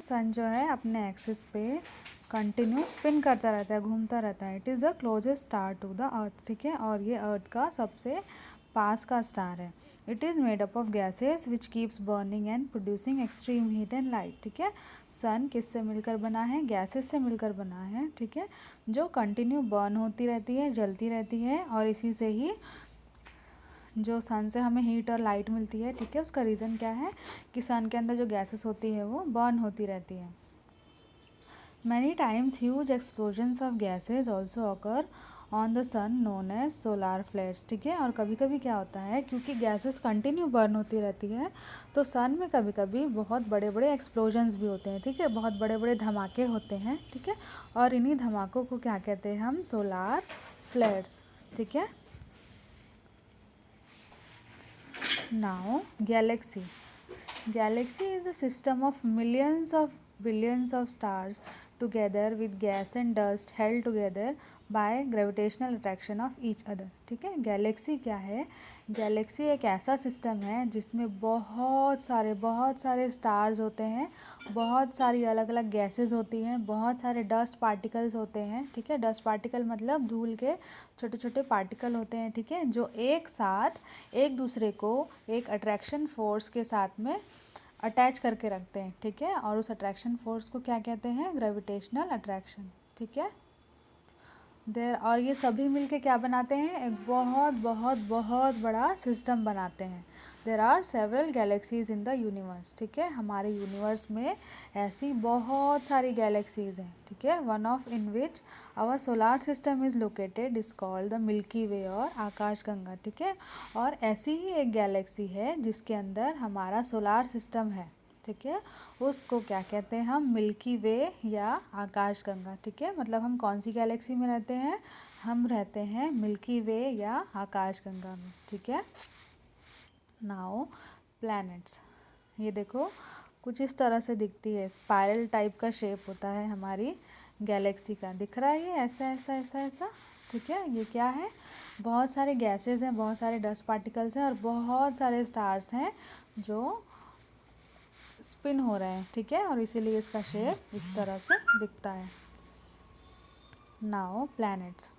सन जो है अपने एक्सिस पे कंटिन्यू स्पिन करता रहता है, घूमता रहता है। It is the closest star to the earth, ठीक है, और ये अर्थ का सबसे पास का स्टार है। It is made up of gases which keeps burning and producing extreme heat and light, ठीक है। सन किससे मिलकर बना है? गैसेस से मिलकर बना है, ठीक है, जो कंटिन्यू बर्न होती रहती है, जलती रहती है, और इसी से ही जो सन से हमें हीट और लाइट मिलती है, ठीक है। उसका रीज़न क्या है कि सन के अंदर जो गैसेस होती है वो बर्न होती रहती है। Many times huge explosions of gases also occur on the sun known as solar flares, ठीक है। और कभी कभी क्या होता है, क्योंकि गैसेस कंटिन्यू बर्न होती रहती है, तो सन में कभी कभी बहुत बड़े बड़े एक्सप्लोजन्स भी होते हैं, ठीक है, बहुत बड़े बड़े धमाके होते हैं, ठीक है। और इन्हीं धमाकों को क्या कहते हैं हम? सोलार फ्लेयर्स, ठीक है। Now, galaxy. Galaxy is the system of millions of billions of stars together with gas and dust held together by gravitational attraction of each other, ठीक है। गैलेक्सी क्या है? गैलेक्सी एक ऐसा सिस्टम है जिसमें बहुत सारे स्टार्स होते हैं, बहुत सारी अलग अलग गैसेस होती हैं, बहुत सारे डस्ट पार्टिकल्स होते हैं, ठीक है। डस्ट पार्टिकल मतलब धूल के छोटे छोटे पार्टिकल होते हैं, ठीक है, जो एक साथ एक दूसरे को एक अट्रैक्शन फोर्स के साथ में अटैच करके रखते हैं, ठीक है। और उस अट्रैक्शन फोर्स को क्या कहते हैं? ग्रेविटेशनल अट्रैक्शन, ठीक है। और ये सभी मिलके क्या बनाते हैं? एक बहुत बहुत बहुत बड़ा सिस्टम बनाते हैं। There are several galaxies in the universe, ठीक है। हमारे यूनिवर्स में ऐसी बहुत सारी गैलेक्सीज हैं, ठीक है। One of in which our solar system is located is called the Milky Way और आकाशगंगा, ठीक है। और ऐसी ही एक गैलेक्सी है जिसके अंदर हमारा सोलार सिस्टम है, ठीक है। उसको क्या कहते हैं हम? मिल्की वे या आकाशगंगा, ठीक है। मतलब हम कौन सी गैलेक्सी में रहते हैं? हम रहते हैं मिल्की वे या आकाशगंगा में, ठीक है। नाउ प्लैनेट्स, ये देखो कुछ इस तरह से दिखती है, स्पाइरल टाइप का शेप होता है हमारी गैलेक्सी का। दिख रहा है ये ऐसा ऐसा ऐसा ऐसा, ठीक है। ये क्या है? बहुत सारे गैसेस हैं, बहुत सारे डस्ट पार्टिकल्स हैं, और बहुत सारे स्टार्स हैं जो स्पिन हो रहे हैं, ठीक है, और इसीलिए इसका शेप इस तरह से दिखता है। Now planets,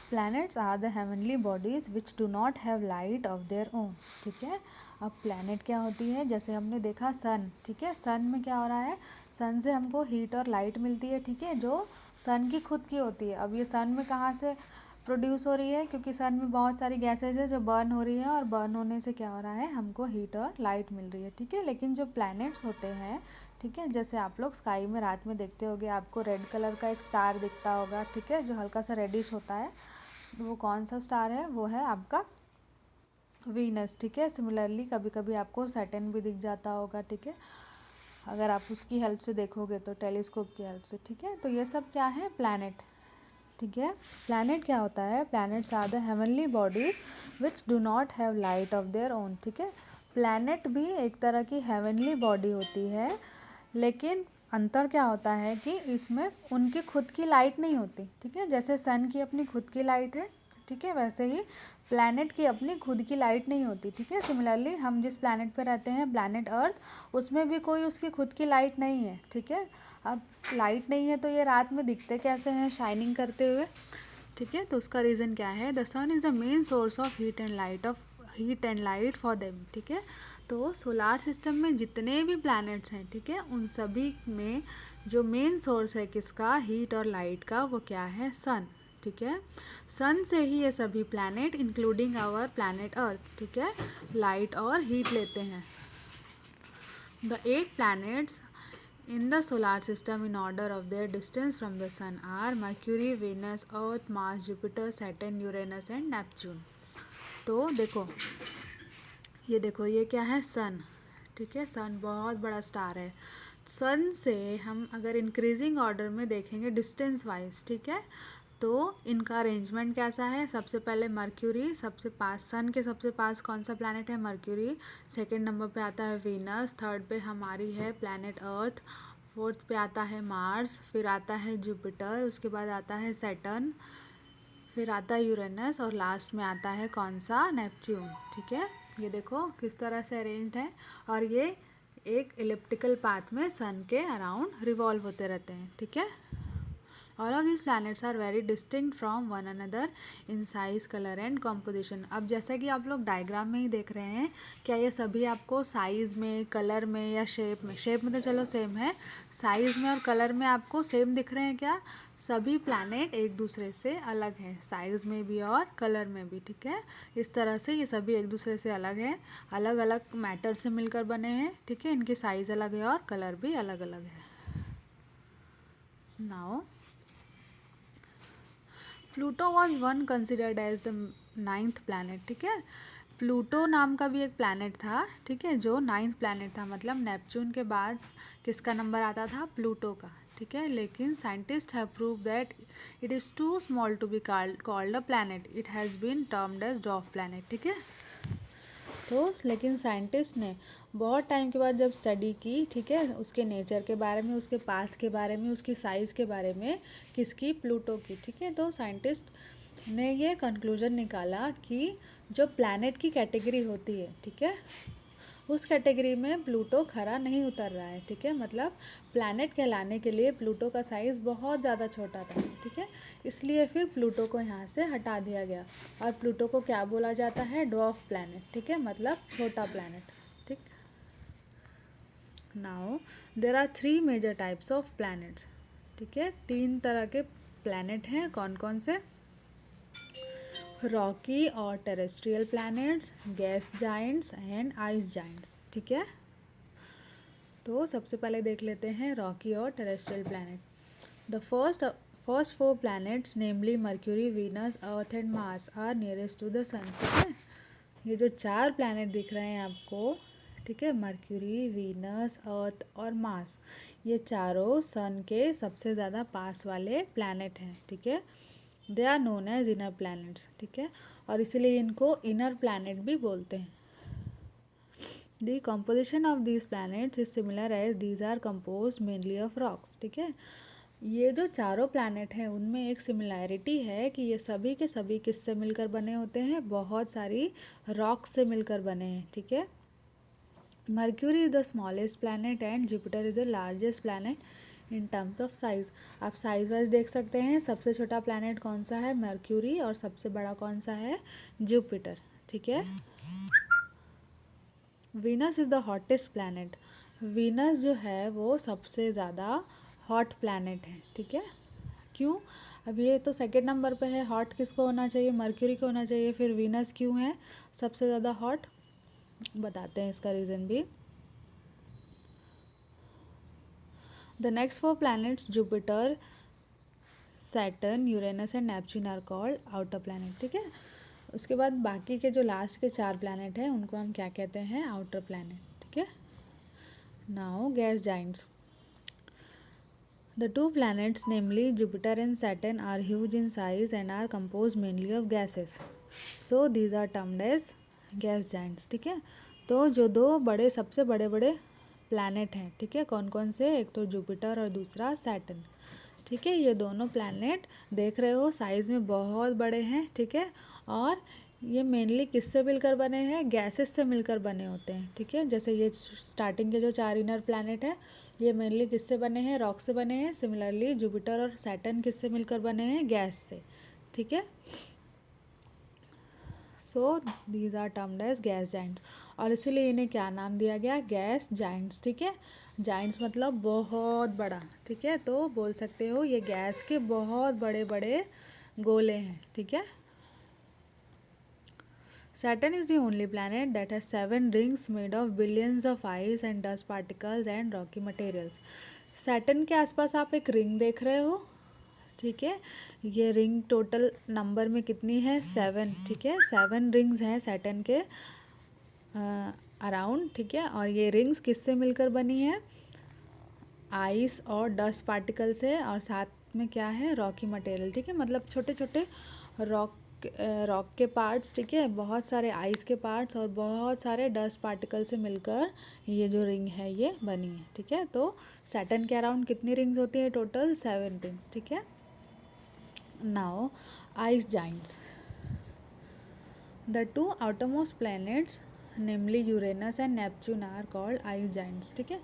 planets are the heavenly bodies which do not have light of their own, ठीक है। अब प्लैनेट क्या होती है? जैसे हमने देखा सन, ठीक है, सन में क्या हो रहा है? सन से हमको हीट और लाइट मिलती है, ठीक है, जो सन की खुद की होती है। अब ये सन में कहाँ से प्रोड्यूस हो रही है? क्योंकि सन में बहुत सारी गैसेज है जो बर्न हो रही है, और बर्न होने से क्या हो रहा है? हमको हीट और लाइट मिल रही है, ठीक है। लेकिन जो प्लैनेट्स होते हैं, ठीक है, जैसे आप लोग स्काई में रात में देखते होगे, आपको रेड कलर का एक स्टार दिखता होगा, ठीक है, जो हल्का सा रेडिश होता है, वो कौन सा स्टार है? वो है आपका वीनस, ठीक है। सिमिलरली कभी कभी आपको सैटर्न भी दिख जाता होगा, ठीक है, अगर आप उसकी हेल्प से देखोगे तो, टेलीस्कोप की हेल्प से, ठीक है। तो ये सब क्या है? प्लैनेट, ठीक है। प्लैनेट क्या होता है? Planets are the heavenly bodies which do not have light of their own, ठीक है। प्लैनेट भी एक तरह की हेवनली बॉडी होती है, लेकिन अंतर क्या होता है कि इसमें उनकी खुद की लाइट नहीं होती, ठीक है। जैसे सन की अपनी खुद की लाइट है, ठीक है, वैसे ही प्लैनेट की अपनी खुद की लाइट नहीं होती, ठीक है। सिमिलरली हम जिस प्लैनेट पे रहते हैं, प्लैनेट अर्थ, उसमें भी कोई उसकी खुद की लाइट नहीं है, ठीक है। अब लाइट नहीं है तो ये रात में दिखते कैसे हैं शाइनिंग करते हुए, ठीक है। तो उसका रीज़न क्या है? The sun is the main source of heat and light for them, ठीक है। तो सोलार सिस्टम में जितने भी प्लैनेट्स हैं, ठीक है, उन सभी में जो मेन सोर्स है किसका? हीट और लाइट का, वो क्या है? सन, ठीक है। सन से ही ये सभी planet including our planet earth, ठीक है, लाइट और हीट लेते हैं। The 8 planets in the solar system in order of their distance from the sun are Mercury, Venus, Earth, Mars, Jupiter, Saturn, Uranus and Neptune. तो देखो ये क्या है? सन, ठीक है। सन बहुत बड़ा स्टार है। सन से हम अगर इंक्रीजिंग ऑर्डर में देखेंगे डिस्टेंस वाइज, ठीक है, तो इनका अरेंजमेंट कैसा है? सबसे पहले मर्क्यूरी सबसे पास, सन के सबसे पास कौन सा प्लैनेट है? मर्क्यूरी। सेकंड नंबर पे आता है वीनस, थर्ड पे हमारी है प्लैनेट अर्थ, फोर्थ पे आता है मार्स, फिर आता है जुपिटर, उसके बाद आता है सैटर्न, फिर आता है यूरेनस और लास्ट में आता है कौन सा, नेपच्यून। ठीक है, ये देखो किस तरह से अरेंज्ड है, और ये एक इलिप्टिकल पाथ में सन के अराउंड रिवॉल्व होते रहते हैं। ठीक है, all of these planets are very distinct from one another in size, color and composition। अब जैसा कि आप लोग डायग्राम में ही देख रहे हैं, क्या ये सभी आपको साइज़ में, कलर में या शेप में तो चलो सेम है, साइज़ में और कलर में आपको सेम दिख रहे हैं क्या? सभी प्लैनेट एक दूसरे से अलग है, साइज़ में भी और कलर में भी। ठीक है, इस तरह से ये सभी एक दूसरे से अलग है, अलग अलग मैटर से मिलकर बने हैं। ठीक है, इनकी साइज़ अलग है और कलर भी अलग अलग है। Now Pluto was one considered as the 9th planet. ठीक है, प्लूटो नाम का भी एक प्लानट था। ठीक है, जो 9th प्लानट था, मतलब नेपच्यून के बाद किसका नंबर आता था, प्लूटो का। ठीक है, लेकिन scientist have prove that it is too small to be called a planet, it has been termed as dwarf planet. ठीक है, तो लेकिन साइंटिस्ट ने बहुत टाइम के बाद जब स्टडी की, ठीक है, उसके नेचर के बारे में, उसके पास्ट के बारे में, उसकी साइज़ के बारे में, किसकी, प्लूटो की। ठीक है, तो साइंटिस्ट ने ये कंक्लूजन निकाला कि जो प्लैनेट की कैटेगरी होती है, ठीक है, उस कैटेगरी में प्लूटो खरा नहीं उतर रहा है। ठीक है, मतलब प्लैनेट कहलाने के लिए प्लूटो का साइज़ बहुत ज़्यादा छोटा था। ठीक है, इसलिए फिर प्लूटो को यहाँ से हटा दिया गया और प्लूटो को क्या बोला जाता है, ड्वार्फ प्लैनेट। ठीक है, मतलब छोटा प्लैनेट। ठीक, now there are 3 major types of planets. ठीक है, 3 तरह के प्लैनेट हैं, कौन कौन से, रॉकी और terrestrial planets, gas Giants and ice giants. ठीक है, तो सबसे पहले देख लेते हैं रॉकी और terrestrial planet. The first 4 planets namely Mercury, Venus, Earth and Mars are nearest to the sun. ठीक है, ये जो 4 प्लैनेट दिख रहे हैं आपको, ठीक है, मर्क्यूरी, वीनस, अर्थ और मार्स, ये चारों सन के सबसे ज़्यादा पास वाले प्लैनेट हैं। ठीक है, they are known as inner planets. ठीक है, और इसीलिए इनको इनर प्लैनेट भी बोलते हैं। The composition of these planets is similar as these are composed mainly of rocks। ठीक है, ये जो चारों प्लैनेट हैं उनमें एक सिमिलैरिटी है कि ये सभी के सभी किससे मिलकर बने होते हैं, बहुत सारी रॉक से मिलकर बने हैं। ठीक है, mercury is the smallest planet and Jupiter is the largest planet in terms of size. आप साइज़ वाइज देख सकते हैं, सबसे छोटा प्लैनेट कौन सा है, मर्क्यूरी, और सबसे बड़ा कौन सा है, जुपिटर। ठीक है, Venus is the hottest planet. Venus जो है वो सबसे ज़्यादा हॉट प्लैनेट है। ठीक है, क्यों, अब ये तो सेकेंड नंबर पे है, हॉट किसको होना चाहिए, मर्क्यूरी को होना चाहिए, फिर वीनस क्यों है सबसे ज़्यादा हॉट, बताते हैं इसका रीज़न भी। The next 4 planets Jupiter, Saturn, Uranus and Neptune are called outer planet. ठीक है, उसके बाद बाकी के जो लास्ट के 4 प्लैनेट हैं उनको हम क्या कहते हैं, आउटर प्लैनेट। ठीक है, now gas Giants. The 2 planets, namely Jupiter and Saturn, are huge in size and are composed mainly of gases. So these are termed as gas giants। ठीक है, तो जो 2 बड़े सबसे बड़े बड़े प्लैनेट हैं, ठीक है, कौन कौन से, एक तो जुपिटर और दूसरा सैटर्न। ठीक है, ये दोनों प्लैनेट देख रहे हो साइज़ में बहुत बड़े हैं। ठीक है, और ये मेनली किससे मिलकर बने हैं, गैसेस से मिलकर बने होते हैं। ठीक है, जैसे ये स्टार्टिंग के जो 4 इनर प्लैनेट है, ये मेनली किससे बने हैं, रॉक से बने हैं। सिमिलरली जुपिटर और सैटर्न किससे मिलकर बने हैं, गैस से। ठीक है, so these are termed as gas giants, और इसीलिए इन्हें क्या नाम दिया गया, गैस जाइंट्स। ठीक है, जाइंट्स मतलब बहुत बड़ा। ठीक है, तो बोल सकते हो ये गैस के बहुत बड़े बड़े गोले हैं। ठीक है, Saturn is the only planet that has 7 rings made of billions of ice and dust particles and rocky materials। Saturn के आसपास आप एक रिंग देख रहे हो। ठीक है, ये रिंग टोटल नंबर में कितनी है, 7। ठीक है, 7 रिंग्स हैं सैटर्न के अराउंड। ठीक है, और ये रिंग्स किससे मिलकर बनी है, आइस और डस्ट पार्टिकल से, और साथ में क्या है, रॉकी मटेरियल। ठीक है, मतलब छोटे छोटे रॉक के पार्ट्स। ठीक है, बहुत सारे आइस के पार्ट्स और बहुत सारे डस्ट पार्टिकल से मिलकर ये जो रिंग है ये बनी है। ठीक है, तो सैटर्न के अराउंड कितनी रिंग्स होती है, टोटल 7 रिंग्स। ठीक है, now ice giants. The two outermost planets namely Uranus and Neptune are called ice giants. ठीक है,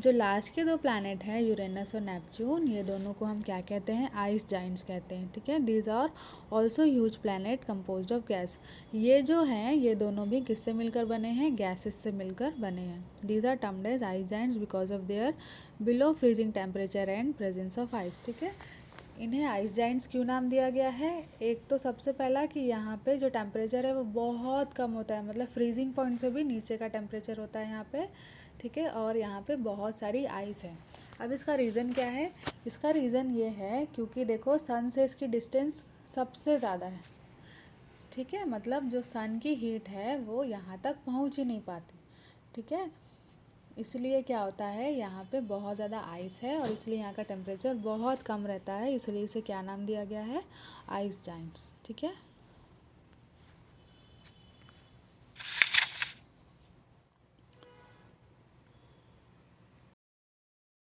जो लास्ट के दो प्लैनेट हैं यूरेनस और नेपच्यून, ये दोनों को हम क्या कहते हैं, आइस जाइंट्स कहते हैं. ठीक है, these are also huge planet composed of gas. ये जो हैं ये दोनों भी किससे मिलकर बने हैं, गैसेस से मिलकर बने हैं. These are termed as ice giants because of their below freezing temperature and presence of ice. ठीक है, इन्हें आइस जाइंट्स क्यों नाम दिया गया है, एक तो सबसे पहला कि यहाँ पे जो टेम्परेचर है वो बहुत कम होता है, मतलब फ्रीजिंग पॉइंट से भी नीचे का टेम्परेचर होता है यहाँ पे. ठीक है, और यहाँ पे बहुत सारी आइस है. अब इसका रीज़न क्या है, इसका रीज़न ये है क्योंकि देखो सन से इसकी डिस्टेंस सबसे ज़्यादा है. ठीक है, मतलब जो सन की हीट है वो यहाँ तक पहुँच ही नहीं पाती. ठीक है, इसलिए क्या होता है यहाँ पे बहुत ज़्यादा आइस है और इसलिए यहाँ का टेम्परेचर बहुत कम रहता है, इसलिए इसे क्या नाम दिया गया है, आइस जाइंट्स. ठीक है.